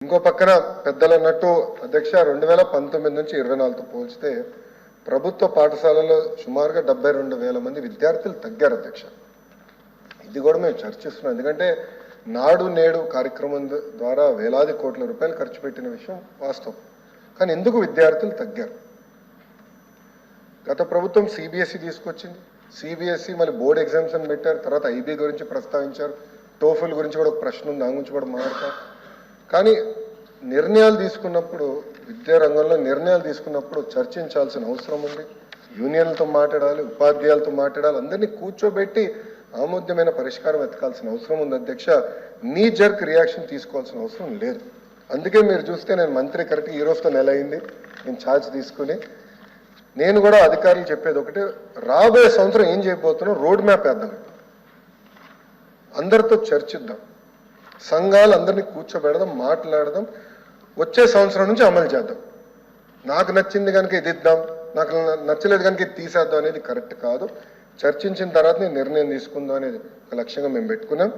ఇంకో పక్కన పెద్దలు అన్నట్టు అధ్యక్ష 2019 నుంచి 24తో పోల్చితే ప్రభుత్వ పాఠశాలలో సుమారుగా 72,000 మంది విద్యార్థులు తగ్గారు అధ్యక్ష. ఇది కూడా మేము చర్చిస్తున్నాం. ఎందుకంటే నాడు నేడు కార్యక్రమం ద్వారా వేలాది కోట్ల రూపాయలు ఖర్చు పెట్టిన విషయం వాస్తవం. కానీ ఎందుకు విద్యార్థులు తగ్గారు? గత ప్రభుత్వం సిబిఎస్ఈ తీసుకొచ్చింది. సిబిఎస్ఈ మళ్ళీ బోర్డ్ ఎగ్జామ్స్ అని పెట్టారు. తర్వాత ఐబీ గురించి ప్రస్తావించారు. టోఫుల్ గురించి కూడా ఒక ప్రశ్న ఉంది, దాని గురించి కూడా మాట్లాడతారు. కానీ నిర్ణయాలు తీసుకున్నప్పుడు, విద్యారంగంలో నిర్ణయాలు తీసుకున్నప్పుడు చర్చించాల్సిన అవసరం ఉంది. యూనియన్లతో మాట్లాడాలి, ఉపాధ్యాయులతో మాట్లాడాలి, అందరినీ కూర్చోబెట్టి ఆమోద్యమైన పరిష్కారం వెతకాల్సిన అవసరం ఉంది అధ్యక్ష. నీ జర్క్ రియాక్షన్ తీసుకోవాల్సిన అవసరం లేదు. అందుకే మీరు చూస్తే నేను మంత్రి కరెక్ట్ ఈ రోజుతో నెల అయింది నేను ఛార్జ్ తీసుకుని. నేను కూడా అధికారులు చెప్పేది ఒకటే, రాబోయే సంవత్సరం ఏం చేయబోతున్నాం రోడ్ మ్యాప్ వేద్దాం, అందరితో చర్చిద్దాం, సంఘాలు అందరినీ కూర్చోబెడదాం, మాట్లాడదాం, వచ్చే సంవత్సరం నుంచి అమలు చేద్దాం. నాకు నచ్చింది కనుక ఇది ఇద్దాం, నాకు నచ్చలేదు కనుక ఇది తీసేద్దాం అనేది కరెక్ట్ కాదు. చర్చించిన తర్వాత నిర్ణయం తీసుకుందాం అనేది ఒక లక్ష్యంగా మేము పెట్టుకున్నాం.